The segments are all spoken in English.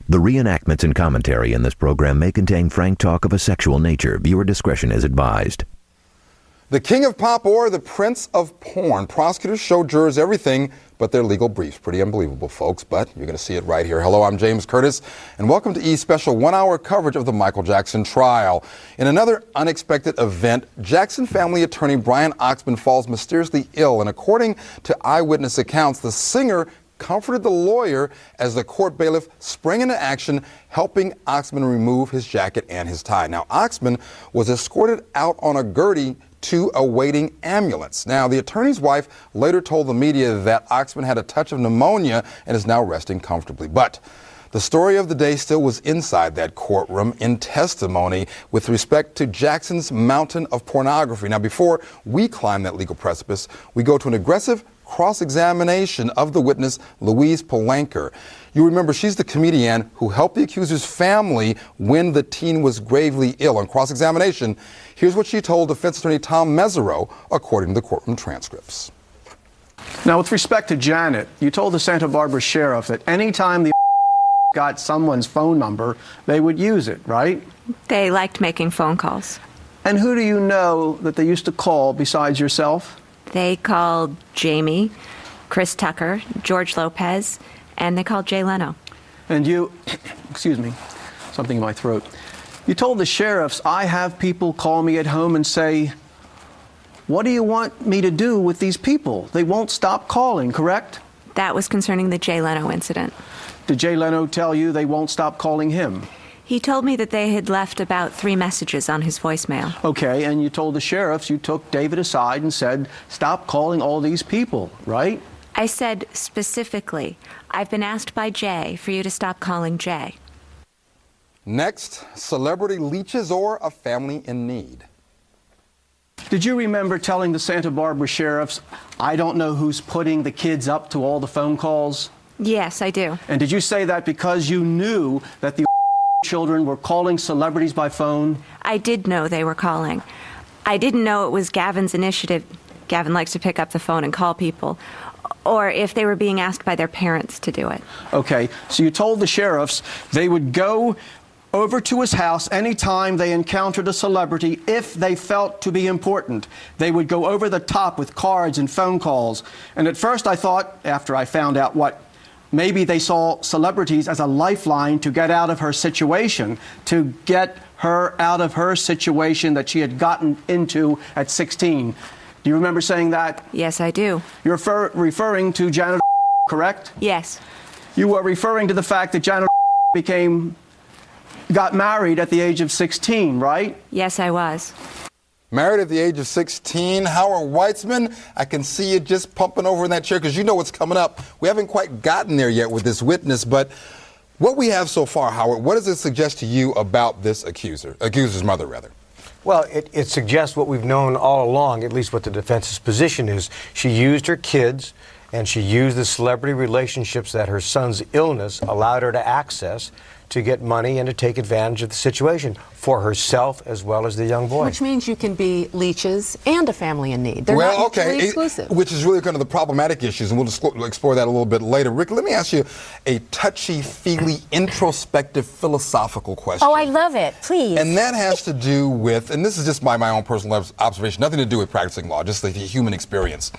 The reenactments and commentary in this program may contain frank talk of a sexual nature. Viewer discretion is advised. The king of pop or the prince of porn. Prosecutors show jurors everything but their legal briefs. Pretty unbelievable, folks, but you're going to see it right here. Hello, I'm James Curtis, and welcome to E's special one-hour coverage of the Michael Jackson trial. In another unexpected event, Jackson family attorney Brian Oxman falls mysteriously ill, and according to eyewitness accounts, the singer comforted the lawyer as the court bailiff sprang into action, helping Oxman remove his jacket and his tie. Now, Oxman was escorted out on a gurney to a waiting ambulance. Now, the attorney's wife later told the media that Oxman had a touch of pneumonia and is now resting comfortably. But the story of the day still was inside that courtroom in testimony with respect to Jackson's mountain of pornography. Now, before we climb that legal precipice, we go to an aggressive cross-examination of the witness, Louise Palanker. You remember, she's the comedian who helped the accuser's family when the teen was gravely ill. On cross-examination, here's what she told defense attorney Tom Mesereau, according to the courtroom transcripts. Now, with respect to Janet, you told the Santa Barbara sheriff that any time the got someone's phone number, they would use it, right? They liked making phone calls. And who do you know that they used to call besides yourself? They called Jamie, Chris Tucker, George Lopez, and they called Jay Leno. And you, excuse me, something in my throat. You told the sheriffs, I have people call me at home and say, what do you want me to do with these people? They won't stop calling, correct? That was concerning the Jay Leno incident. Did Jay Leno tell you they won't stop calling him? He told me that they had left about 3 messages on his voicemail. Okay, and you told the sheriffs you took David aside and said, stop calling all these people, right? I said specifically, I've been asked by Jay for you to stop calling Jay. Next, celebrity leeches or a family in need. Did you remember telling the Santa Barbara sheriffs, I don't know who's putting the kids up to all the phone calls? Yes, I do. And did you say that because you knew that the children were calling celebrities by phone? I did know they were calling. I didn't know it was Gavin's initiative. Gavin likes to pick up the phone and call people. Or if they were being asked by their parents to do it. Okay, so you told the sheriffs they would go over to his house anytime they encountered a celebrity if they felt to be important. They would go over the top with cards and phone calls. And at first I thought, after I found out maybe they saw celebrities as a lifeline to get out of her situation, to get her out of her situation that she had gotten into at 16. Do you remember saying that? Yes, I do. You're referring to Janet, correct? Yes. You were referring to the fact that Janet got married at the age of 16, right? Yes, I was. Married at the age of 16, Howard Weitzman, I can see you just pumping over in that chair because you know what's coming up. We haven't quite gotten there yet with this witness, but what we have so far, Howard, what does it suggest to you about this accuser's mother, rather? Well, it suggests what we've known all along, at least what the defense's position is. She used her kids and she used the celebrity relationships that her son's illness allowed her to access to get money and to take advantage of the situation for herself as well as the young boy. Which means you can be leeches and a family in need. They're not mutually exclusive. Which is really kind of the problematic issues, and we'll explore that a little bit later. Rick, let me ask you a touchy-feely, introspective, philosophical question. Oh, I love it. Please. And that has to do with, and this is just my own personal observation, nothing to do with practicing law, just the human experience.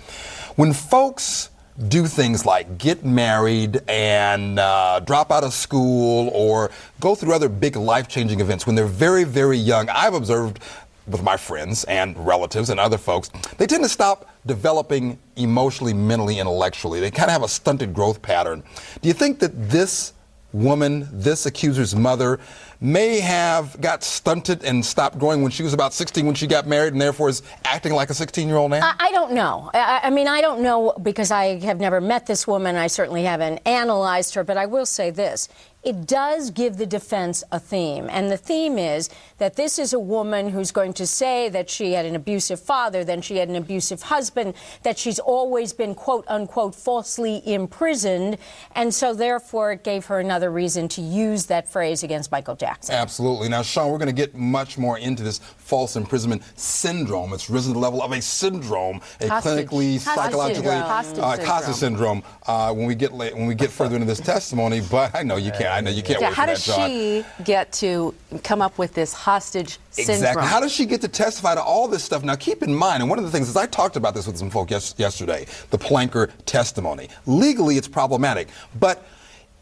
When folks do things like get married and drop out of school or go through other big life-changing events when they're very, very young, I've observed with my friends and relatives and other folks, they tend to stop developing emotionally, mentally, intellectually. They kind of have a stunted growth pattern. Do you think that this woman, this accuser's mother, may have got stunted and stopped growing when she was about 16 when she got married and therefore is acting like a 16-year-old now? I don't know. I mean, I don't know because I have never met this woman. I certainly haven't analyzed her, but I will say this. It does give the defense a theme, and the theme is that this is a woman who's going to say that she had an abusive father, then she had an abusive husband, that she's always been, quote, unquote, falsely imprisoned, and so therefore it gave her another another reason to use that phrase against Michael Jackson. Absolutely. Now, Sean, we're going to get much more into this false imprisonment syndrome. It's risen to the level of a syndrome, a clinically, psychologically hostage syndrome. When we get further into this testimony, but I know you can't. I know you can't wait for how that, does John. she get to come up with this hostage syndrome? Exactly. How does she get to testify to all this stuff? Now, keep in mind, and one of the things is I talked about this with some folk yesterday, the Palanker testimony. Legally, it's problematic, but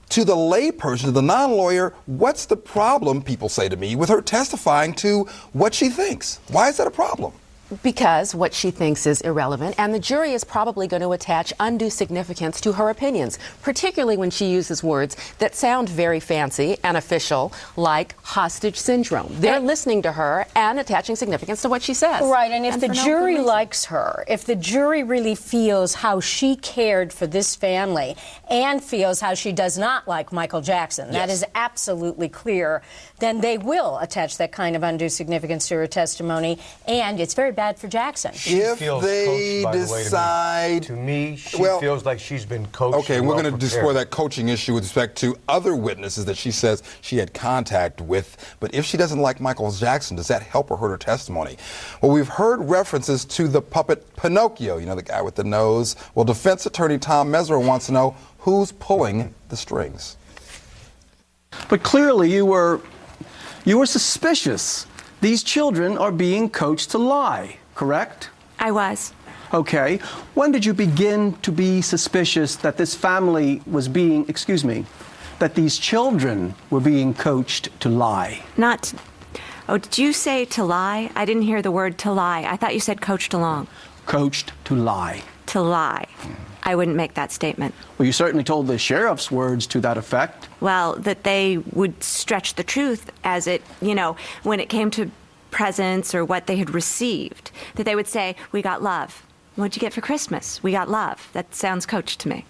to the layperson, to the non-lawyer, what's the problem, people say to me, with her testifying to what she thinks? Why is that a problem? Because what she thinks is irrelevant, and the jury is probably going to attach undue significance to her opinions, particularly when she uses words that sound very fancy and official, like hostage syndrome. They're listening to her and attaching significance to what she says. Right, and if the jury likes her, if the jury really feels how she cared for this family and feels how she does not like Michael Jackson, that is absolutely clear, then they will attach that kind of undue significance to her testimony, and it's very bad for Jackson. If they decide... To me, she feels like she's been coached. Okay, we're going to explore that coaching issue with respect to other witnesses that she says she had contact with. But if she doesn't like Michael Jackson, does that help or hurt her testimony? Well, we've heard references to the puppet Pinocchio, you know, the guy with the nose. Well, defense attorney Tom Mesereau wants to know who's pulling the strings. But clearly you were suspicious. These children are being coached to lie, correct? I was. Okay. When did you begin to be suspicious that this family was being, that these children were being coached to lie? Oh, did you say to lie? I didn't hear the word to lie. I thought you said coached along. Coached to lie. To lie. I wouldn't make that statement. Well, you certainly told the sheriff's words to that effect. Well, that they would stretch the truth as it, when it came to presents or what they had received. That they would say, we got love. What'd you get for Christmas? We got love. That sounds coached to me.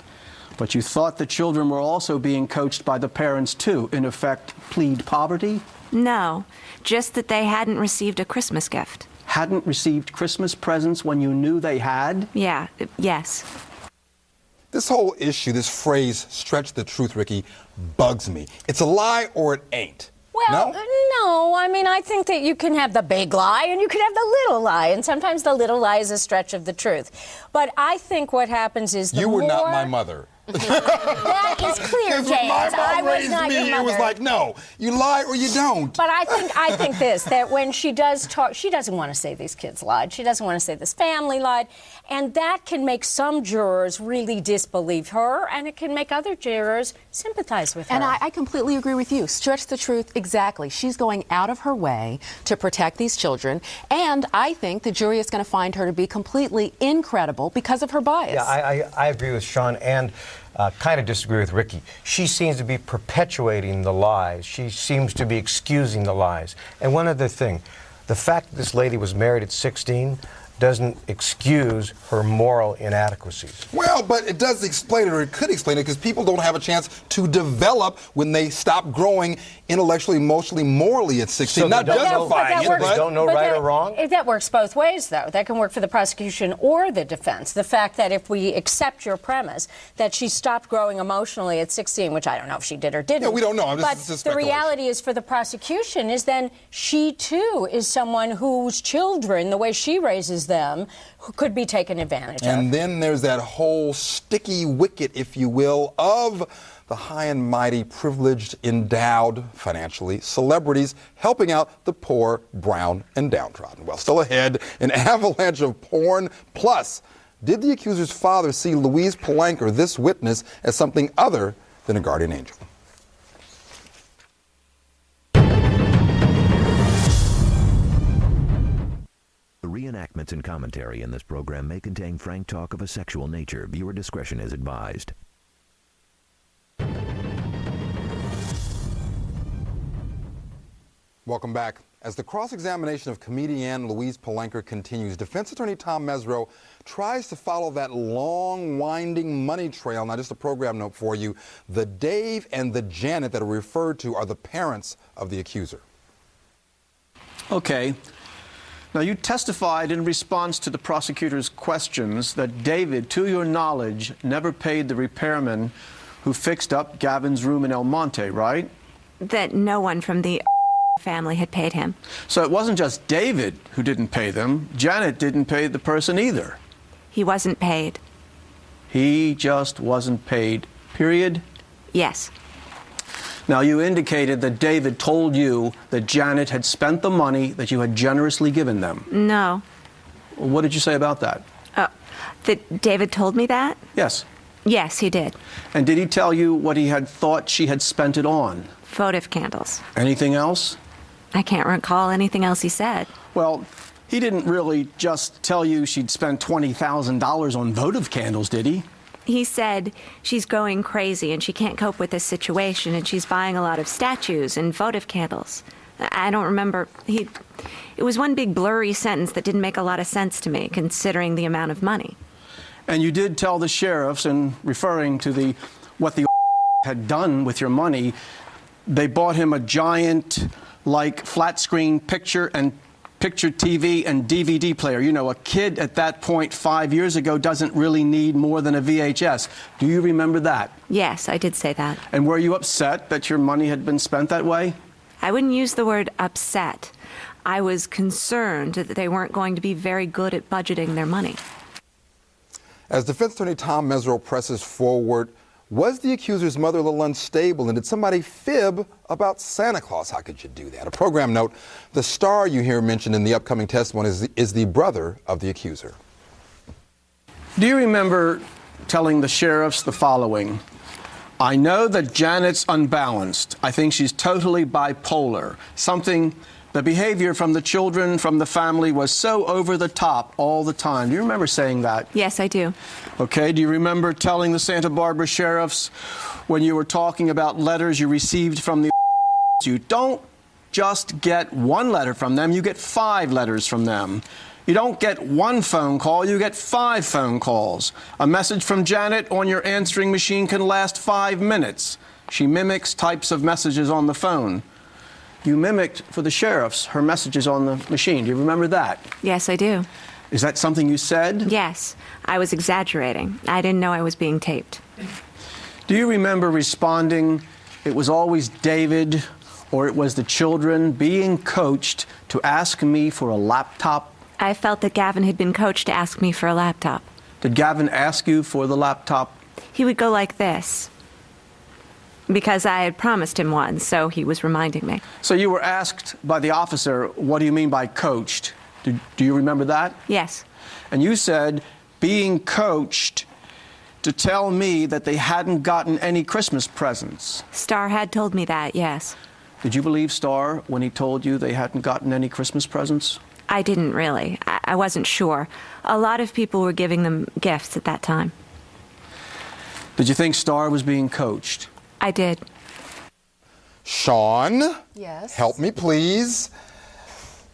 But you thought the children were also being coached by the parents, too. In effect, plead poverty? No, just that they hadn't received a Christmas gift. Hadn't received Christmas presents when you knew they had? Yes. This whole issue, this phrase, stretch the truth, Ricky, bugs me. It's a lie or it ain't. Well, no. I mean, I think that you can have the big lie and you can have the little lie, and sometimes the little lie is a stretch of the truth. But I think what happens is You were not my mother. That is clear, James. My mom I was raised not me. your mother. It was like, no, you lie or you don't. But I think this, that when she does talk, she doesn't want to say these kids lied. She doesn't want to say this family lied. And that can make some jurors really disbelieve her, and it can make other jurors sympathize with her. And I completely agree with you. Stretch the truth, exactly. She's going out of her way to protect these children, and I think the jury is going to find her to be completely incredible because of her bias. Yeah, I agree with Sean, and kind of disagree with Ricky. She seems to be perpetuating the lies. She seems to be excusing the lies. And one other thing, the fact that this lady was married at 16 doesn't excuse her moral inadequacies. Well, but it does explain it, or it could explain it, because people don't have a chance to develop when they stop growing intellectually, emotionally, morally at 16. So not justifying it, but they don't know right or wrong? That works both ways, though. That can work for the prosecution or the defense. The fact that if we accept your premise that she stopped growing emotionally at 16, which I don't know if she did or didn't. Yeah, we don't know. But the reality is, for the prosecution, is then she, too, is someone whose children, the way she raises them, who could be taken advantage of. And then there's that whole sticky wicket, if you will, of the high and mighty, privileged, endowed, financially, celebrities helping out the poor, brown, and downtrodden. Well, still ahead, an avalanche of porn. Plus, did the accuser's father see Louise Palanker, this witness, as something other than a guardian angel? The reenactments and commentary in this program may contain frank talk of a sexual nature. Viewer discretion is advised. Welcome back. As the cross-examination of comedian Louise Palanker continues, defense attorney Tom Mesereau tries to follow that long, winding money trail. Now, just a program note for you. The Dave and the Janet that are referred to are the parents of the accuser. Okay. Now, you testified in response to the prosecutor's questions that David, to your knowledge, never paid the repairman who fixed up Gavin's room in El Monte, right? That no one from the family had paid him. So it wasn't just David who didn't pay them. Janet didn't pay the person either. He wasn't paid. He just wasn't paid, period? Yes. Now, you indicated that David told you that Janet had spent the money that you had generously given them. No. What did you say about that? That David told me that? Yes. Yes, he did. And did he tell you what he had thought she had spent it on? Votive candles. Anything else? I can't recall anything else he said. Well, he didn't really just tell you she'd spent $20,000 on votive candles, did he? He said she's going crazy and she can't cope with this situation and she's buying a lot of statues and votive candles. I don't remember. It was one big blurry sentence that didn't make a lot of sense to me, considering the amount of money. And you did tell the sheriffs, in referring to what the had done with your money, they bought him a giant, like, flat-screen picture TV and DVD player. You know, a kid at that point 5 years ago doesn't really need more than a VHS. Do you remember that? Yes, I did say that. And were you upset that your money had been spent that way? I wouldn't use the word upset. I was concerned that they weren't going to be very good at budgeting their money. As defense attorney Tom Mesereau presses forward, was the accuser's mother a little unstable, and did somebody fib about Santa Claus? How could you do that? A program note, the star you hear mentioned in the upcoming testimony is the brother of the accuser. Do you remember telling the sheriffs the following? I know that Janet's unbalanced. I think she's totally bipolar. The behavior from the children, from the family, was so over the top all the time. Do you remember saying that? Yes, I do. Okay, do you remember telling the Santa Barbara sheriffs when you were talking about letters you received from the you don't just get one letter from them, you get 5 letters from them. You don't get one phone call, you get 5 phone calls. A message from Janet on your answering machine can last 5 minutes. She mimics types of messages on the phone. You mimicked, for the sheriffs, her messages on the machine. Do you remember that? Yes, I do. Is that something you said? Yes, I was exaggerating. I didn't know I was being taped. Do you remember responding, it was always David or it was the children being coached to ask me for a laptop? I felt that Gavin had been coached to ask me for a laptop. Did Gavin ask you for the laptop? He would go like this, because I had promised him one, so he was reminding me. So you were asked by the officer, what do you mean by coached? Do you remember that? Yes. And you said, being coached to tell me that they hadn't gotten any Christmas presents. Starr had told me that, yes. Did you believe Starr when he told you they hadn't gotten any Christmas presents? I didn't really. I wasn't sure. A lot of people were giving them gifts at that time. Did you think Starr was being coached? I did. Sean? Yes? Help me, please.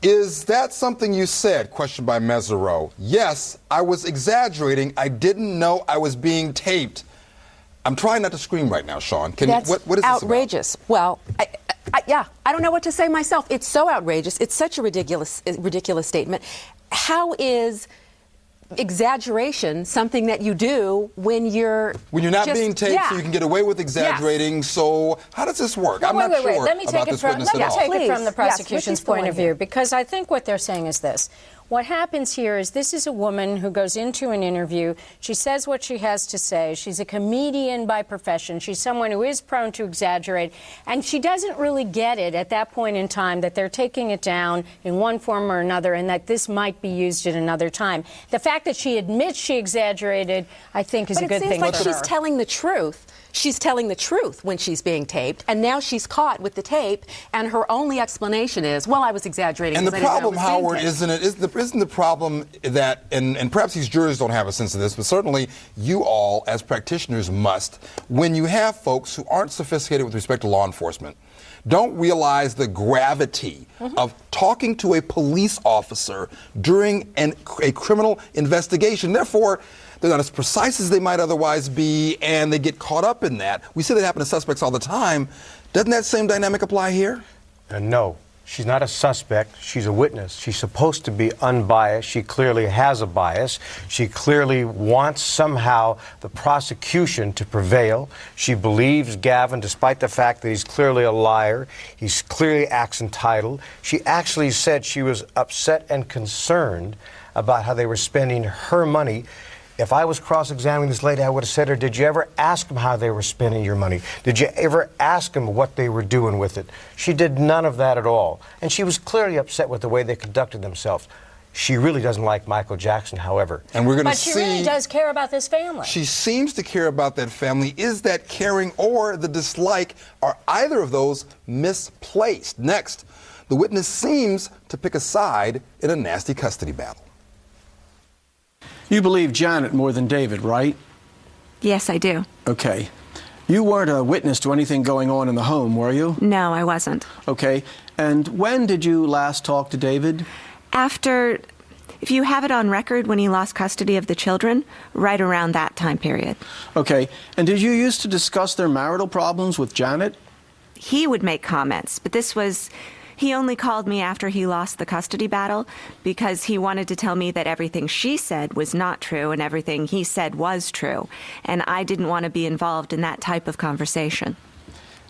Is that something you said? Question by Mesereau. Yes, I was exaggerating. I didn't know I was being taped. I'm trying not to scream right now, Sean. That's what is outrageous. This about? Well, I don't know what to say myself. It's so outrageous. It's such a ridiculous statement. How is exaggeration something that you do when you're not being taped, so you can get away with exaggerating? Yes. So how does this work? I'm not sure Let me take it from the prosecution's point of view, here? because I think what they're saying is this. What happens here is this is a woman who goes into an interview. She says what she has to say. She's a comedian by profession. She's someone who is prone to exaggerate. And she doesn't really get it at that point in time that they're taking it down in one form or another and that this might be used at another time. The fact that she admits she exaggerated, I think, is a good thing for her. But it seems like she's telling the truth. She's telling the truth when she's being taped, and now she's caught with the tape, and her only explanation is, well, I was exaggerating. And the problem, Howard, isn't the problem that, and perhaps these jurors don't have a sense of this, but certainly you all, as practitioners, must, when you have folks who aren't sophisticated with respect to law enforcement, don't realize the gravity of talking to a police officer during a criminal investigation. Therefore, they're not as precise as they might otherwise be, and they get caught up in that. We see that happen to suspects all the time. Doesn't that same dynamic apply here? No. She's not a suspect. She's a witness. She's supposed to be unbiased. She clearly has a bias. She clearly wants somehow the prosecution to prevail. She believes Gavin, despite the fact that he's clearly a liar. He's clearly acts entitled. She actually said she was upset and concerned about how they were spending her money. If I was cross-examining this lady, I would have said to her, did you ever ask them how they were spending your money? Did you ever ask them what they were doing with it? She did none of that at all. And she was clearly upset with the way they conducted themselves. She really doesn't like Michael Jackson, however. And we're going to see... see... But she really does care about this family. She seems to care about that family. Is that caring or the dislike? Are either of those misplaced? Next, the witness seems to pick a side in a nasty custody battle. You believe Janet more than David, right? Yes, I do. Okay. You weren't a witness to anything going on in the home, were you? No, I wasn't. Okay. And when did you last talk to David? After, if you have it on record, when he lost custody of the children, right around that time period. Okay. And did you used to discuss their marital problems with Janet? He would make comments, but this was... He only called me after he lost the custody battle because he wanted to tell me that everything she said was not true and everything he said was true. And I didn't want to be involved in that type of conversation.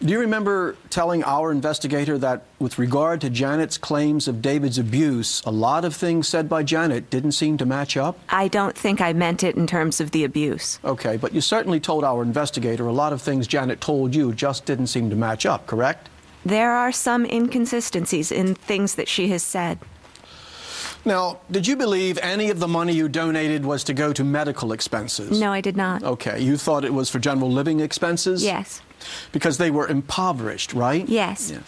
Do you remember telling our investigator that with regard to Janet's claims of David's abuse, a lot of things said by Janet didn't seem to match up? I don't think I meant it in terms of the abuse. Okay, but you certainly told our investigator a lot of things Janet told you just didn't seem to match up, correct? There are some inconsistencies in things that she has said. Now, did you believe any of the money you donated was to go to medical expenses? No, I did not. Okay, you thought it was for general living expenses? Yes. Because they were impoverished, right? Yes. Yeah.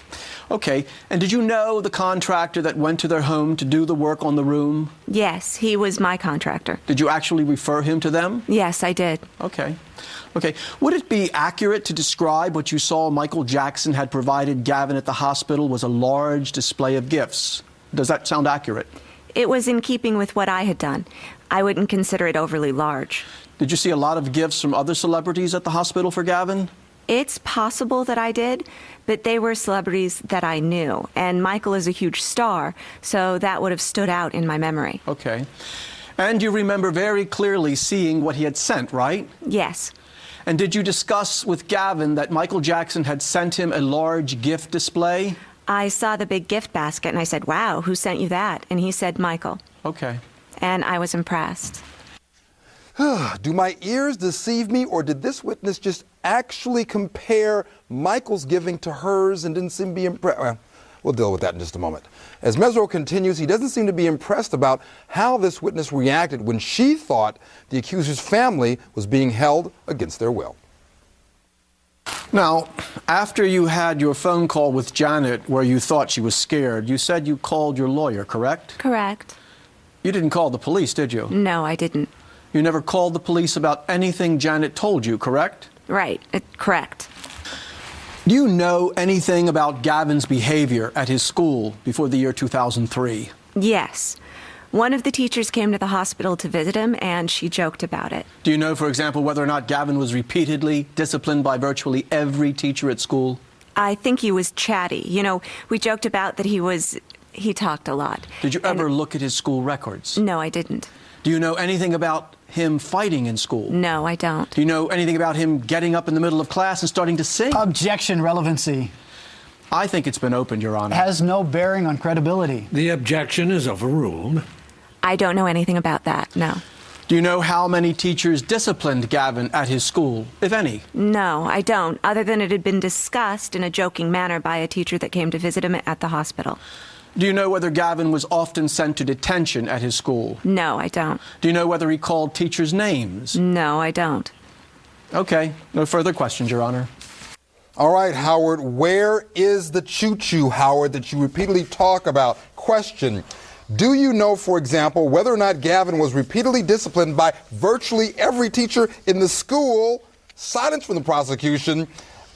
Okay, and did you know the contractor that went to their home to do the work on the room? Yes, he was my contractor. Did you actually refer him to them? Yes, I did. Okay. Okay. Would it be accurate to describe what you saw Michael Jackson had provided Gavin at the hospital was a large display of gifts? Does that sound accurate? It was in keeping with what I had done. I wouldn't consider it overly large. Did you see a lot of gifts from other celebrities at the hospital for Gavin? It's possible that I did, but they were celebrities that I knew. And Michael is a huge star, so that would have stood out in my memory. Okay. And you remember very clearly seeing what he had sent, right? Yes. And did you discuss with Gavin that Michael Jackson had sent him a large gift display? I saw the big gift basket and I said, wow, who sent you that? And he said, Michael. Okay. And I was impressed. Do my ears deceive me, or did this witness just actually compare Michael's giving to hers and didn't seem to be impressed? Well, we'll deal with that in just a moment. As Mesro continues, he doesn't seem to be impressed about how this witness reacted when she thought the accuser's family was being held against their will. Now, after you had your phone call with Janet where you thought she was scared, you said you called your lawyer, correct? Correct. You didn't call the police, did you? No, I didn't. You never called the police about anything Janet told you, correct? Right. Correct. Do you know anything about Gavin's behavior at his school before the year 2003? Yes. One of the teachers came to the hospital to visit him, and she joked about it. Do you know, for example, whether or not Gavin was repeatedly disciplined by virtually every teacher at school? I think he was chatty. You know, we joked about that he talked a lot. Did you ever look at his school records? No, I didn't. Do you know anything about him fighting in school? No, I don't. Do you know anything about him getting up in the middle of class and starting to sing? Objection, relevancy. I think it's been opened, Your Honor. Has no bearing on credibility. The objection is overruled. I don't know anything about that, no. Do you know how many teachers disciplined Gavin at his school, if any? No, I don't, other than it had been discussed in a joking manner by a teacher that came to visit him at the hospital. Do you know whether Gavin was often sent to detention at his school? No, I don't. Do you know whether he called teachers' names? No, I don't. Okay. No further questions, Your Honor. All right, Howard, where is the choo-choo, Howard, that you repeatedly talk about? Question, do you know, for example, whether or not Gavin was repeatedly disciplined by virtually every teacher in the school? Silence from the prosecution.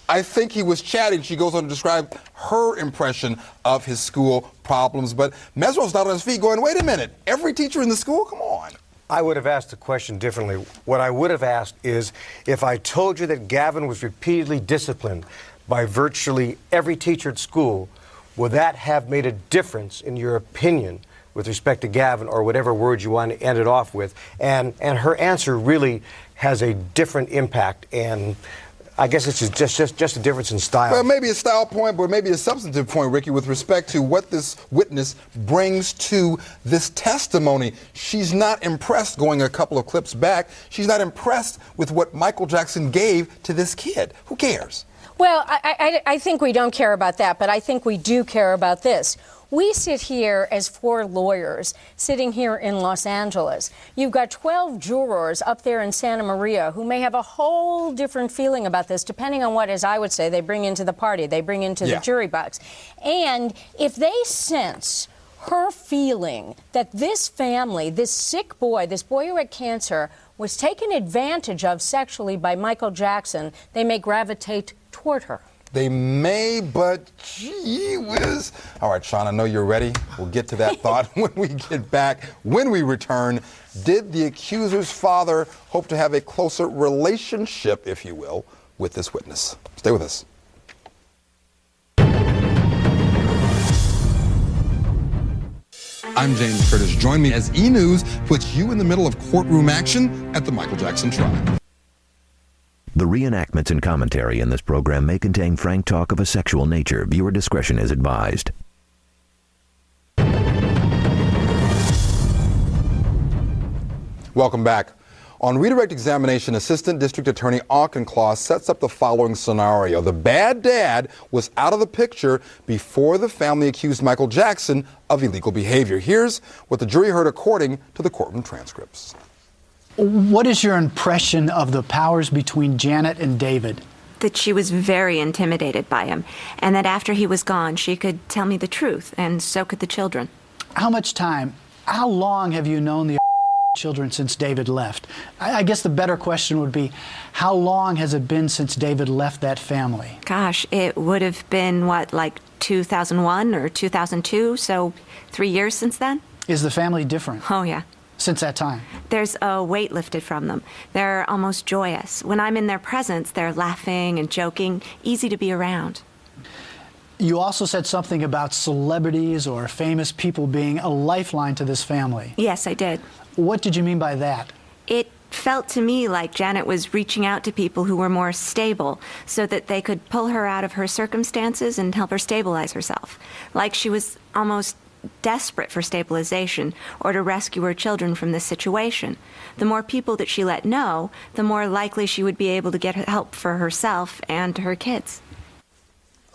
I think he was chatting. She goes on to describe her impression of his school problems. But Mesro's not on his feet going, wait a minute, every teacher in the school? Come on. I would have asked the question differently. What I would have asked is, if I told you that Gavin was repeatedly disciplined by virtually every teacher at school, would that have made a difference in your opinion with respect to Gavin, or whatever words you want to end it off with? And her answer really has a different impact, and I guess it's just a difference in style. Well, maybe a style point, but maybe a substantive point, Ricky, with respect to what this witness brings to this testimony. She's not impressed, going a couple of clips back, she's not impressed with what Michael Jackson gave to this kid. Who cares? Well, I think we don't care about that, but I think we do care about this. We sit here as 4 lawyers sitting here in Los Angeles. You've got 12 jurors up there in Santa Maria who may have a whole different feeling about this, depending on what, as I would say, they bring into the party, they bring into the jury box. And if they sense her feeling that this family, this sick boy, this boy who had cancer, was taken advantage of sexually by Michael Jackson, they may gravitate toward her. They may, but gee whiz. All right, Sean, I know you're ready. We'll get to that thought when we get back. When we return, did the accuser's father hope to have a closer relationship, if you will, with this witness? Stay with us. I'm James Curtis. Join me as E! News puts you in the middle of courtroom action at the Michael Jackson trial. The reenactments and commentary in this program may contain frank talk of a sexual nature. Viewer discretion is advised. Welcome back. On redirect examination, Assistant District Attorney Auchincloss sets up the following scenario. The bad dad was out of the picture before the family accused Michael Jackson of illegal behavior. Here's what the jury heard according to the courtroom transcripts. What is your impression of the powers between Janet and David? That she was very intimidated by him, and that after he was gone, she could tell me the truth, and so could the children. How much time, how long have you known the children since David left? I guess the better question would be, how long has it been since David left that family? Gosh, it would have been, what, like 2001 or 2002, so 3 years since then? Is the family different? Oh, yeah. Since that time? There's a weight lifted from them. They're almost joyous. When I'm in their presence, they're laughing and joking, easy to be around. You also said something about celebrities or famous people being a lifeline to this family. Yes, I did. What did you mean by that? It felt to me like Janet was reaching out to people who were more stable so that they could pull her out of her circumstances and help her stabilize herself. Like she was almost desperate for stabilization or to rescue her children from this situation. The more people that she let know, the more likely she would be able to get help for herself and her kids.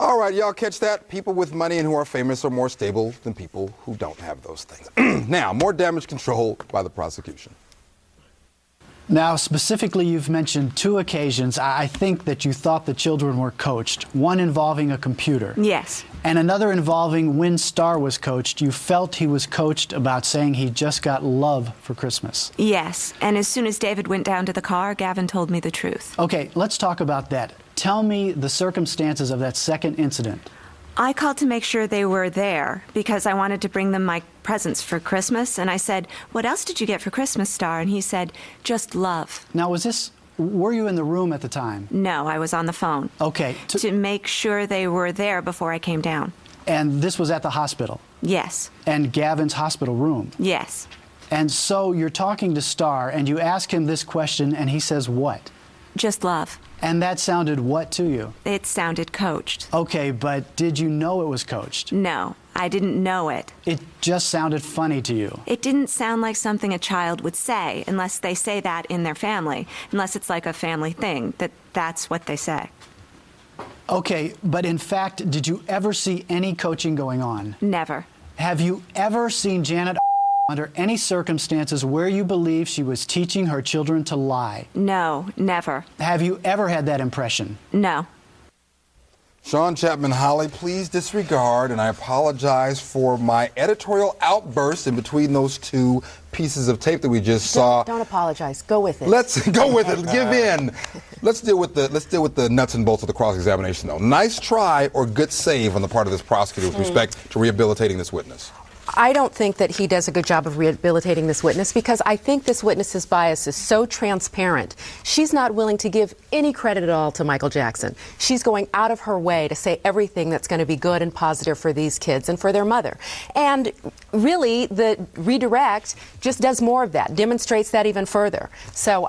All right, y'all catch that? People with money and who are famous are more stable than people who don't have those things. Now, more damage control by the prosecution. Now, specifically, you've mentioned 2 occasions, I think, that you thought the children were coached. One involving a computer. Yes. And another involving when Star was coached. You felt he was coached about saying he just got love for Christmas. Yes. And as soon as David went down to the car, Gavin told me the truth. Okay, let's talk about that. Tell me the circumstances of that second incident. I called to make sure they were there because I wanted to bring them my presents for Christmas. And I said, "What else did you get for Christmas, Star?" And he said, "Just love." Now, were you in the room at the time? No, I was on the phone. Okay. To make sure they were there before I came down. And this was at the hospital? Yes. And Gavin's hospital room? Yes. And so you're talking to Star and you ask him this question and he says what? Just love. And that sounded what to you? It sounded coached. Okay, but did you know it was coached? No, I didn't know it. It just sounded funny to you? It didn't sound like something a child would say unless they say that in their family, unless it's like a family thing, that's what they say. Okay, but in fact, did you ever see any coaching going on? Never. Have you ever seen Janet under any circumstances where you believe she was teaching her children to lie? No, never. Have you ever had that impression? No. Sean Chapman Holly, please disregard, and I apologize for my editorial outburst in between those 2 pieces of tape that we just saw. Don't apologize. Go with it. Let's go with it. Give in. Let's deal with the nuts and bolts of the cross-examination, though. Nice try or good save on the part of this prosecutor with respect to rehabilitating this witness? I don't think that he does a good job of rehabilitating this witness, because I think this witness's bias is so transparent. She's not willing to give any credit at all to Michael Jackson. She's going out of her way to say everything that's going to be good and positive for these kids and for their mother. And really, the redirect just does more of that, demonstrates that even further. So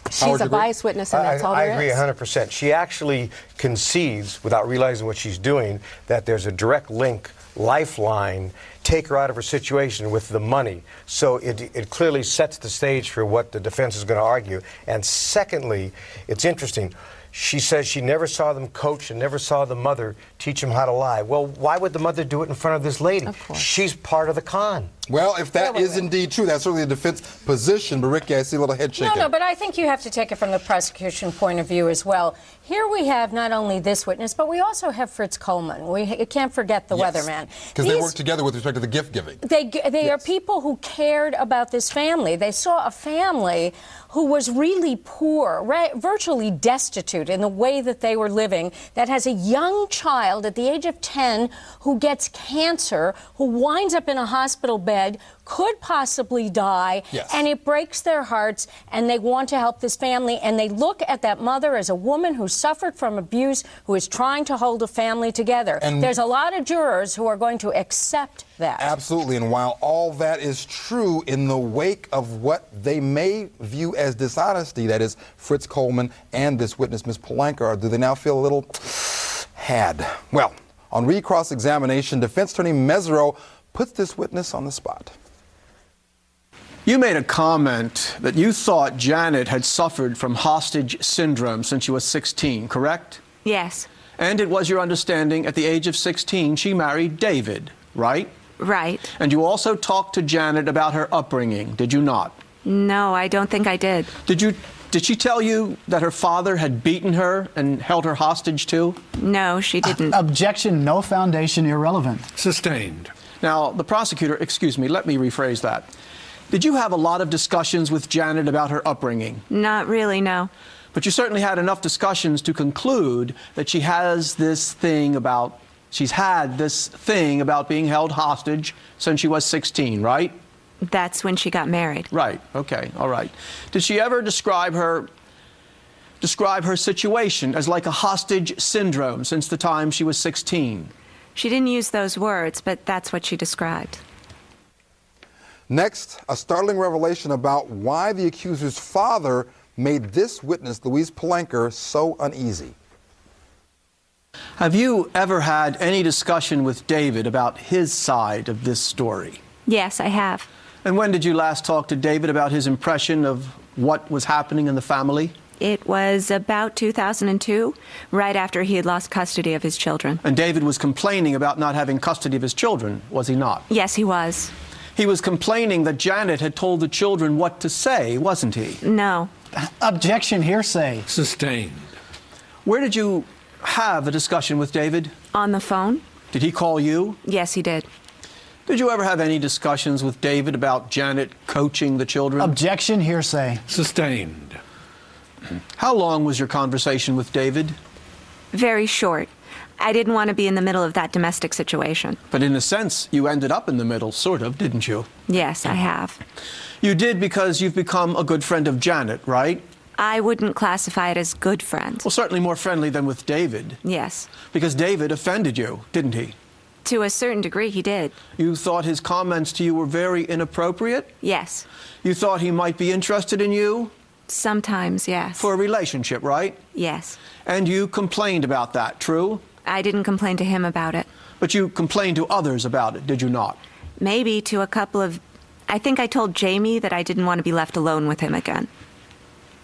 she's a biased witness, and that's all there is. I agree 100%. She actually concedes, without realizing what she's doing, that there's a direct link, lifeline, take her out of her situation with the money. So it clearly sets the stage for what the defense is going to argue. And secondly, it's interesting. She says she never saw them coach and never saw the mother teach them how to lie. Well, why would the mother do it in front of this lady? Of course. She's part of the con. Well, if that is indeed true, that's certainly a defense position. But Ricky, I see a little head shaking. No, but I think you have to take it from the prosecution point of view as well. Here we have not only this witness, but we also have Fritz Coleman. We can't forget the weatherman. Because they work together with respect to the gift giving. They are people who cared about this family. They saw a family who was really poor, virtually destitute in the way that they were living, that has a young child at the age of 10 who gets cancer, who winds up in a hospital bed, could possibly die, and it breaks their hearts, and they want to help this family, and they look at that mother as a woman who suffered from abuse, who is trying to hold a family together. And there's a lot of jurors who are going to accept that. Absolutely, and while all that is true, in the wake of what they may view as dishonesty, that is Fritz Coleman and this witness, Ms. Palanker, do they now feel a little had? Well, on recross-examination, defense attorney Mesereau puts this witness on the spot. You made a comment that you thought Janet had suffered from hostage syndrome since she was 16, correct? Yes. And it was your understanding at the age of 16 she married David, right? Right. And you also talked to Janet about her upbringing, did you not? No, I don't think I did. Did she tell you that her father had beaten her and held her hostage too? No, she didn't. Objection, no foundation, irrelevant. Sustained. Now, the prosecutor, excuse me, let me rephrase that. Did you have a lot of discussions with Janet about her upbringing? Not really, no. But you certainly had enough discussions to conclude that she's had this thing about being held hostage since she was 16, right? That's when she got married. Right, okay, all right. Did she ever describe her situation as like a hostage syndrome since the time she was 16? She didn't use those words, but that's what she described. Next, a startling revelation about why the accuser's father made this witness, Louise Palanker, so uneasy. Have you ever had any discussion with David about his side of this story? Yes, I have. And when did you last talk to David about his impression of what was happening in the family? It was about 2002, right after he had lost custody of his children. And David was complaining about not having custody of his children, was he not? Yes, he was. He was complaining that Janet had told the children what to say, wasn't he? No. Objection, hearsay. Sustained. Where did you have a discussion with David? On the phone? Did he call you? Yes, he did. Did you ever have any discussions with David about Janet coaching the children? Objection, hearsay. Sustained. How long was your conversation with David? Very short. I didn't want to be in the middle of that domestic situation. But in a sense, you ended up in the middle, sort of, didn't you? Yes, I have. You did because you've become a good friend of Janet, right? I wouldn't classify it as good friends. Well, certainly more friendly than with David. Yes. Because David offended you, didn't he? To a certain degree, he did. You thought his comments to you were very inappropriate? Yes. You thought he might be interested in you? Sometimes, yes. For a relationship, right? Yes. And you complained about that, true? I didn't complain to him about it. But you complained to others about it, did you not? Maybe to a couple of... I think I told Jamie that I didn't want to be left alone with him again.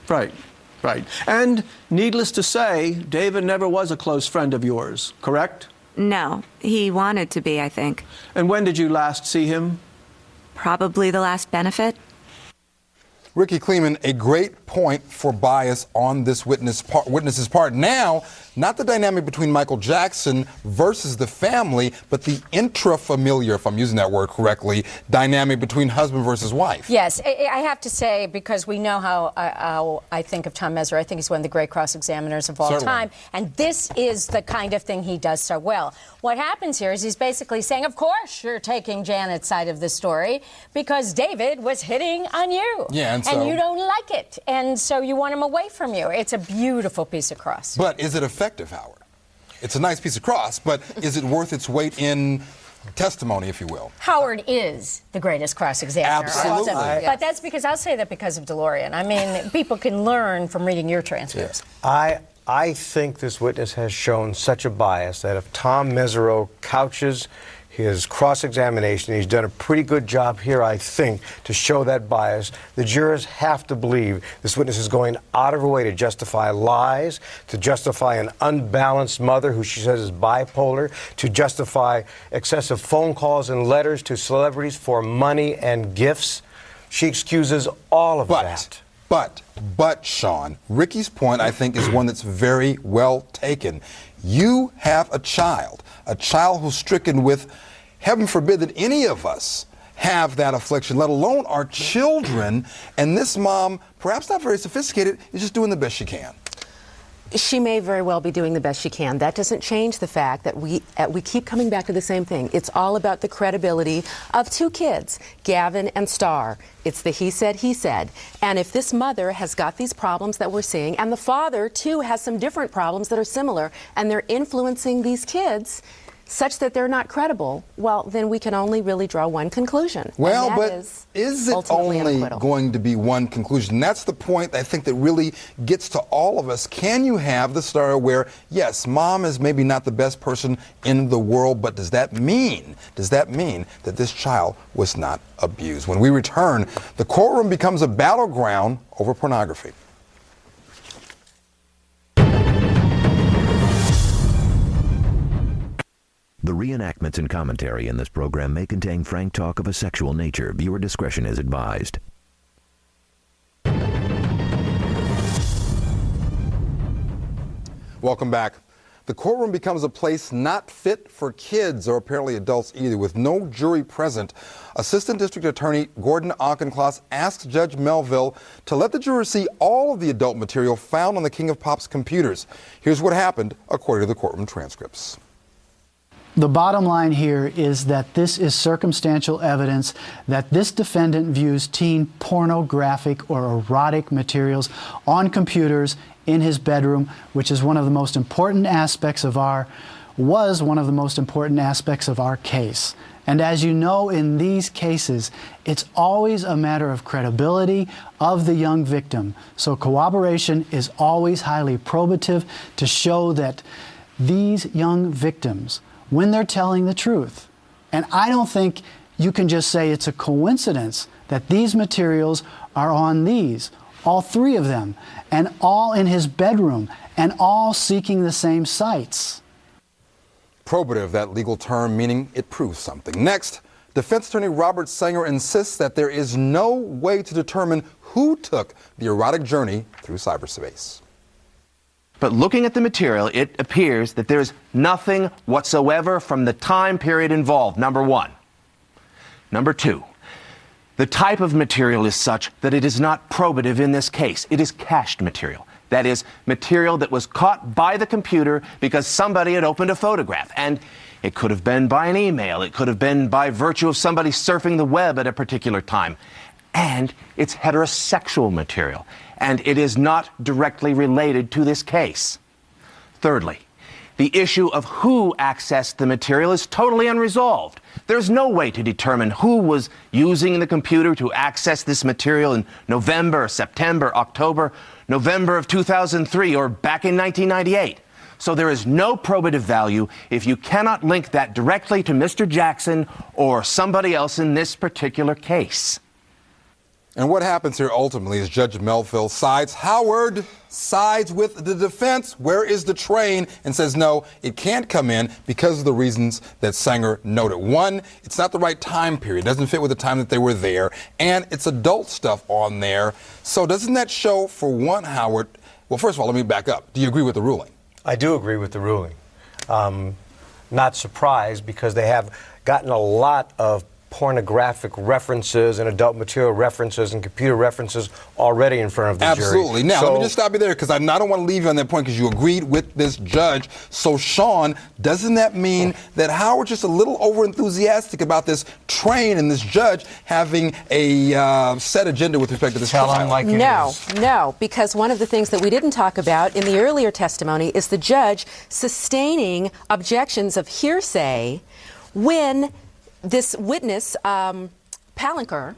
Right, right. And needless to say, David never was a close friend of yours, correct? No. He wanted to be, I think. And when did you last see him? Probably the last benefit. Ricky Kleeman, a great point for bias on this witness's part. Now, not the dynamic between Michael Jackson versus the family, but the intrafamiliar, if I'm using that word correctly, dynamic between husband versus wife. Yes, I have to say, because we know how I think of Tom Mesereau. I think he's one of the great cross-examiners of all time, and this is the kind of thing he does so well. What happens here is he's basically saying, of course you're taking Janet's side of the story because David was hitting on you. Yeah, and you don't like it, and so you want him away from you. It's a beautiful piece of cross. But is it effective, Howard? It's a nice piece of cross, but is it worth its weight in testimony, if you will? Howard is the greatest cross-examiner. Absolutely. But that's because, I'll say that because of DeLorean. I mean, people can learn from reading your transcripts. Yes. I think this witness has shown such a bias that if Tom Mesereau couches his cross-examination, he's done a pretty good job here, I think, to show that bias. The jurors have to believe this witness is going out of her way to justify lies, to justify an unbalanced mother who she says is bipolar, to justify excessive phone calls and letters to celebrities for money and gifts. She excuses all of that. But, Sean, Ricky's point, I think, is one that's very well taken. You have a child who's stricken with, heaven forbid that any of us have that affliction, let alone our children, and this mom, perhaps not very sophisticated, is just doing the best she can. She may very well be doing the best she can. That doesn't change the fact that we keep coming back to the same thing. It's all about the credibility of two kids, Gavin and Star. It's the he said. And if this mother has got these problems that we're seeing, and the father, too, has some different problems that are similar, and they're influencing these kids such that they're not credible, well, then we can only really draw one conclusion. Well, but is it only going to be one conclusion? That's the point, I think, that really gets to all of us. Can you have the scenario where, yes, mom is maybe not the best person in the world, but does that mean that this child was not abused? When we return, the courtroom becomes a battleground over pornography. The reenactments and commentary in this program may contain frank talk of a sexual nature. Viewer discretion is advised. Welcome back. The courtroom becomes a place not fit for kids or apparently adults either, with no jury present. Assistant District Attorney Gordon Auchincloss asked Judge Melville to let the jurors see all of the adult material found on the King of Pop's computers. Here's what happened according to the courtroom transcripts. The bottom line here is that this is circumstantial evidence that this defendant views teen pornographic or erotic materials on computers in his bedroom, which is one of the most important aspects of was one of the most important aspects of our case. And as you know, in these cases, it's always a matter of credibility of the young victim. So corroboration is always highly probative to show that these young victims, when they're telling the truth. And I don't think you can just say it's a coincidence that these materials are on these, all three of them, and all in his bedroom, and all seeking the same sites. Probative, that legal term, meaning it proves something. Next, defense attorney Robert Sanger insists that there is no way to determine who took the erotic journey through cyberspace. But looking at the material, it appears that there's nothing whatsoever from the time period involved, number one. Number two, the type of material is such that it is not probative in this case. It is cached material. That is, material that was caught by the computer because somebody had opened a photograph. And it could have been by an email. It could have been by virtue of somebody surfing the web at a particular time. And it's heterosexual material. And it is not directly related to this case. Thirdly, the issue of who accessed the material is totally unresolved. There's no way to determine who was using the computer to access this material in November, September, October, November of 2003, or back in 1998. So there is no probative value if you cannot link that directly to Mr. Jackson or somebody else in this particular case. And what happens here ultimately is Judge Melville Howard sides with the defense. Where is the train? And says, no, it can't come in because of the reasons that Sanger noted. One, it's not the right time period. It doesn't fit with the time that they were there. And it's adult stuff on there. So doesn't that show, for one, Howard, well, first of all, let me back up. Do you agree with the ruling? I do agree with the ruling. Not surprised, because they have gotten a lot of pornographic references and adult material references and computer references already in front of the jury. Absolutely. Now, let me just stop you there, because I don't want to leave you on that point, because you agreed with this judge. So, Sean, doesn't that mean that Howard's just a little over-enthusiastic about this train and this judge having a set agenda with respect to this trial? No, because one of the things that we didn't talk about in the earlier testimony is the judge sustaining objections of hearsay when this witness, Palanker,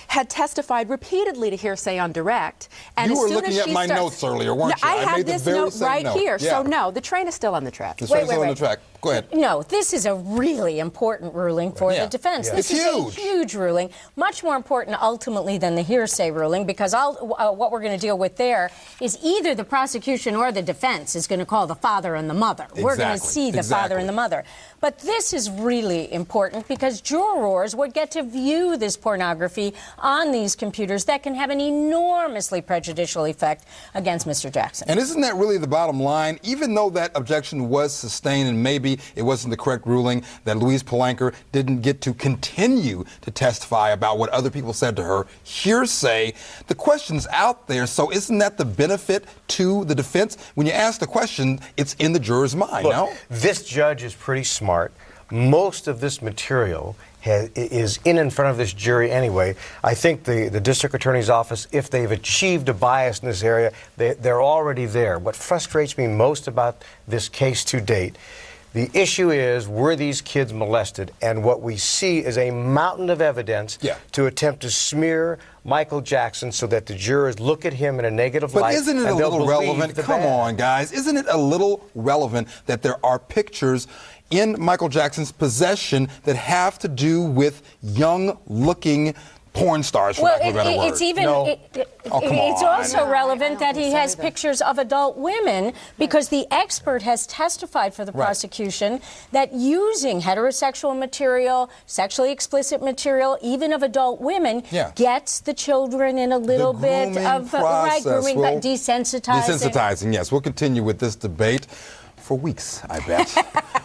had testified repeatedly to hearsay on direct. And you were as soon looking as at my notes earlier, weren't you? I have made this the very note same right note. here. Yeah. So, no, the train is still on the track. The train is still on the track. Go ahead. No, this is a really important ruling for the defense. Yeah. This It's is huge. a huge ruling, much more important ultimately than the hearsay ruling, because what we're going to deal with there is either the prosecution or the defense is going to call the father and the mother. We're going to see the father and the mother. But this is really important because jurors would get to view this pornography on these computers that can have an enormously prejudicial effect against Mr. Jackson. And isn't that really the bottom line? Even though that objection was sustained and maybe it wasn't the correct ruling, that Louise Palanker didn't get to continue to testify about what other people said to her, hearsay, the question's out there. So isn't that the benefit to the defense? When you ask the question, it's in the juror's mind, Look, this judge is pretty smart. Most of this material is in front of this jury anyway. I think the district attorney's office, if they've achieved a bias in this area, they're already there. What frustrates me most about this case to date, the issue is, were these kids molested? And what we see is a mountain of evidence to attempt to smear Michael Jackson so that the jurors look at him in a negative light. But isn't it a little relevant? Come on, guys. Isn't it a little relevant that there are pictures in Michael Jackson's possession that have to do with young-looking porn stars, for lack of a better word? It's even it's also relevant that he has pictures of adult women, because the expert has testified for the prosecution that using heterosexual material, sexually explicit material, even of adult women, gets the children in a little bit of grooming, but desensitizing. Desensitizing, yes. We'll continue with this debate for weeks, I bet.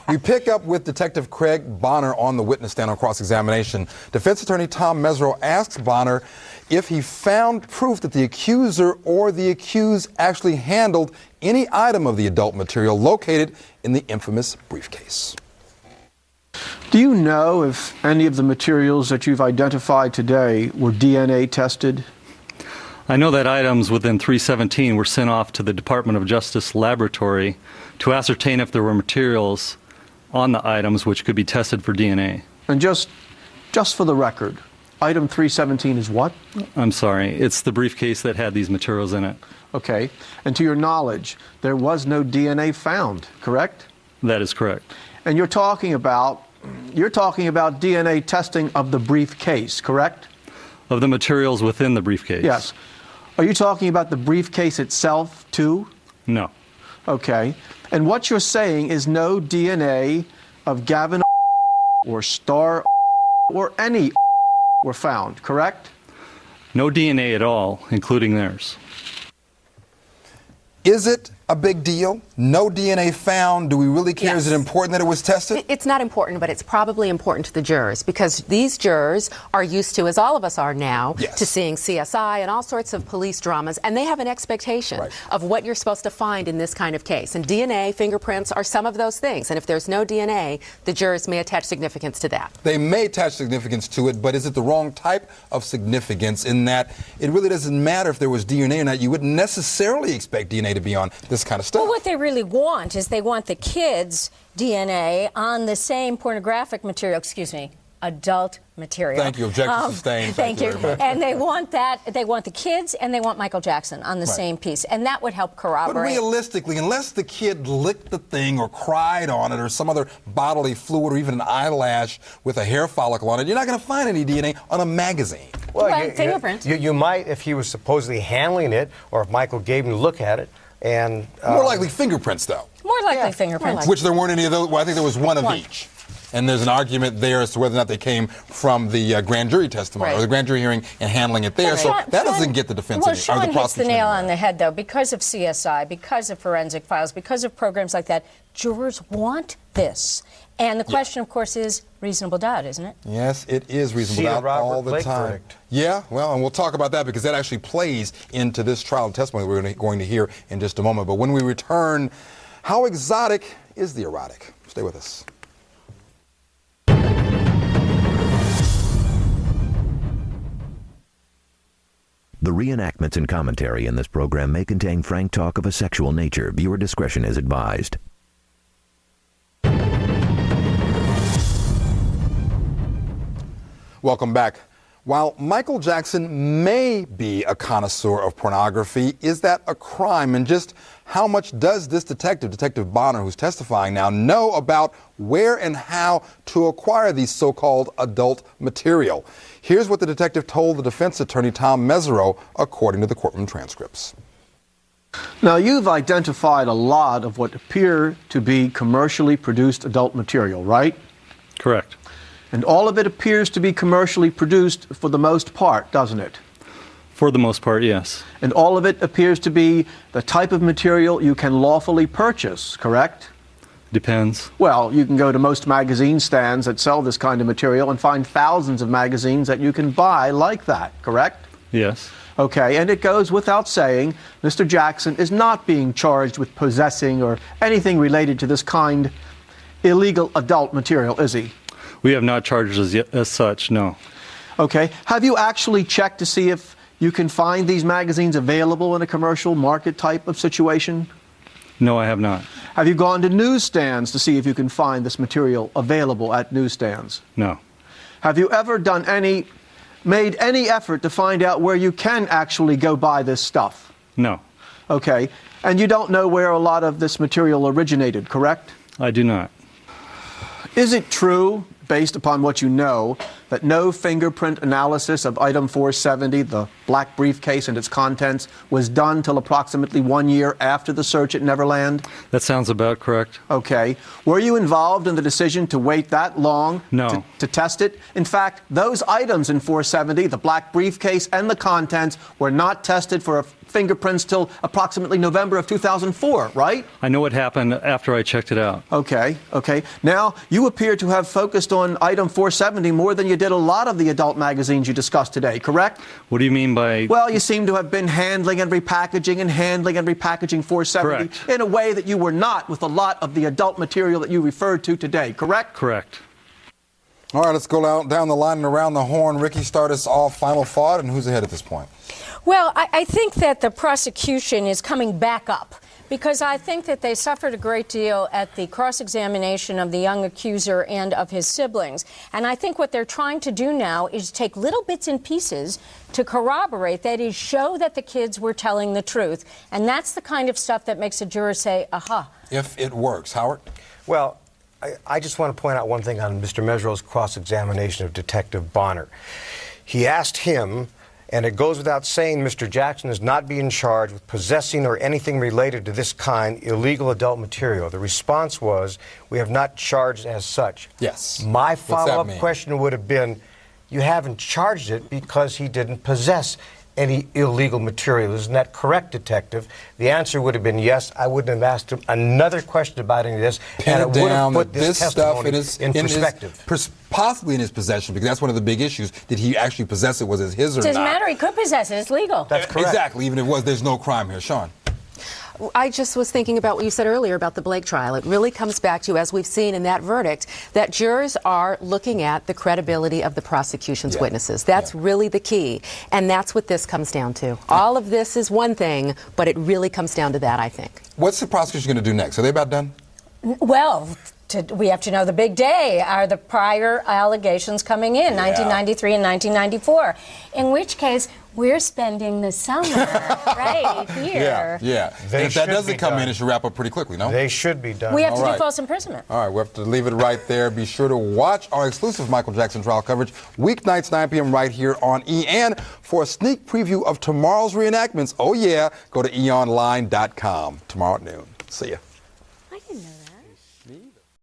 We pick up with Detective Craig Bonner on the witness stand on cross-examination. Defense attorney Tom Mesro asks Bonner if he found proof that the accuser or the accused actually handled any item of the adult material located in the infamous briefcase. Do you know if any of the materials that you've identified today were DNA tested? I know that items within 317 were sent off to the Department of Justice laboratory to ascertain if there were materials on the items which could be tested for DNA. And just for the record, item 317 is what? I'm sorry, it's the briefcase that had these materials in it. Okay, and to your knowledge, there was no DNA found, correct? That is correct. And you're talking about DNA testing of the briefcase, correct? Of the materials within the briefcase. Yes. Are you talking about the briefcase itself, too? No. Okay. And what you're saying is no DNA of Gavin or Star or any were found, correct? No DNA at all, including theirs. Is it a big deal? No DNA found. Do we really care? Yes. Is it important that it was tested? It's not important, but it's probably important to the jurors, because these jurors are used to, as all of us are now, to seeing CSI and all sorts of police dramas, and they have an expectation of what you're supposed to find in this kind of case. And DNA, fingerprints are some of those things. And if there's no DNA, the jurors may attach significance to that. They may attach significance to it, but is it the wrong type of significance in that it really doesn't matter if there was DNA or not? You wouldn't necessarily expect DNA to be on this kind of stuff. Well, what they really want is they want the kids' DNA on the same pornographic material, adult material. Thank you. Objection sustained. Thank you. And they want the kids and they want Michael Jackson on the same piece. And that would help corroborate. But realistically, unless the kid licked the thing or cried on it or some other bodily fluid or even an eyelash with a hair follicle on it, you're not going to find any DNA on a magazine. Well, fingerprints. You might, if he was supposedly handling it, or if Michael gave him to look at it. And more likely fingerprints, though. More likely fingerprints. Which there weren't any of those. Well, I think there was one of each. And there's an argument there as to whether or not they came from the grand jury testimony or the grand jury hearing and handling it there. So that doesn't get the defense Well, or the Sean hits the prosecution nail anywhere. on the head, though. Because of CSI, because of forensic files, because of programs like that, jurors want this. And the question, of course, is reasonable doubt, isn't it? Yes, it is reasonable See the doubt Robert all the Blake time. verdict. Yeah, well, and we'll talk about that because that actually plays into this trial and testimony we're going to hear in just a moment. But when we return, how exotic is the erotic? Stay with us. The reenactments and commentary in this program may contain frank talk of a sexual nature. Viewer discretion is advised. Welcome back. While Michael Jackson may be a connoisseur of pornography, is that a crime? And just how much does this detective, Detective Bonner, who's testifying now, know about where and how to acquire these so-called adult material? Here's what the detective told the defense attorney, Tom Mesereau, according to the courtroom transcripts. Now, you've identified a lot of what appear to be commercially produced adult material, right? Correct. And all of it appears to be commercially produced for the most part, doesn't it? For the most part, yes. And all of it appears to be the type of material you can lawfully purchase, correct? Depends. Well, you can go to most magazine stands that sell this kind of material and find thousands of magazines that you can buy like that, correct? Yes. Okay, and it goes without saying, Mr. Jackson is not being charged with possessing or anything related to this kind illegal adult material, is he? We have not charged as such, no. Okay. Have you actually checked to see if you can find these magazines available in a commercial market type of situation? No, I have not. Have you gone to newsstands to see if you can find this material available at newsstands? No. Have you ever made any effort to find out where you can actually go buy this stuff? No. Okay. And you don't know where a lot of this material originated, correct? I do not. Is it true, based upon what you know, that no fingerprint analysis of item 470, the black briefcase and its contents, was done till approximately 1 year after the search at Neverland? That sounds about correct. Okay. Were you involved in the decision to wait that long No. to test it? In fact, those items in 470, the black briefcase and the contents, were not tested for fingerprints till approximately November of 2004, right? I know what happened after I checked it out. Okay, okay. Now, you appear to have focused on item 470 more than you did a lot of the adult magazines you discussed today, correct? What do you mean by... Well, you seem to have been handling and repackaging 470 Correct. in a way that you were not with a lot of the adult material that you referred to today, correct? Correct. All right, let's go down the line and around the horn. Ricky, start us off. Final thought, and who's ahead at this point? Well, I think that the prosecution is coming back up because I think that they suffered a great deal at the cross-examination of the young accuser and of his siblings. And I think what they're trying to do now is take little bits and pieces to corroborate, that is, show that the kids were telling the truth. And that's the kind of stuff that makes a juror say, aha. If it works. Howard? Well, I just want to point out one thing on Mr. Mesereau's cross-examination of Detective Bonner. He asked him, and it goes without saying, Mr. Jackson is not being charged with possessing or anything related to this kind illegal adult material. The response was, we have not charged as such. Yes. My What's that follow-up mean? question would have been, you haven't charged it because he didn't possess any illegal material. Isn't that correct, Detective? The answer would have been yes. I wouldn't have asked him another question about any of this, Pin and it it would down have put that this stuff testimony in perspective. Possibly in his possession, because that's one of the big issues. Did he actually possess it? Was it his or not? It doesn't matter. He could possess it. It's legal. That's correct. Exactly. Even if it was, there's no crime here. Sean? I just was thinking about what you said earlier about the Blake trial. It really comes back to, as we've seen in that verdict, that jurors are looking at the credibility of the prosecution's witnesses. That's really the key. And that's what this comes down to. All of this is one thing, but it really comes down to that, I think. What's the prosecution going to do next? Are they about done? Well, we have to know the big day. Are the prior allegations coming in, 1993 and 1994? In which case, we're spending the summer right here. Yeah. And if that doesn't come in, it should wrap up pretty quickly, no? They should be done. We have to do false imprisonment. All right, we have to leave it right there. Be sure to watch our exclusive Michael Jackson trial coverage weeknights 9 p.m. right here on E! And for a sneak preview of tomorrow's reenactments, oh yeah, go to eonline.com tomorrow at noon. See ya. I didn't know that.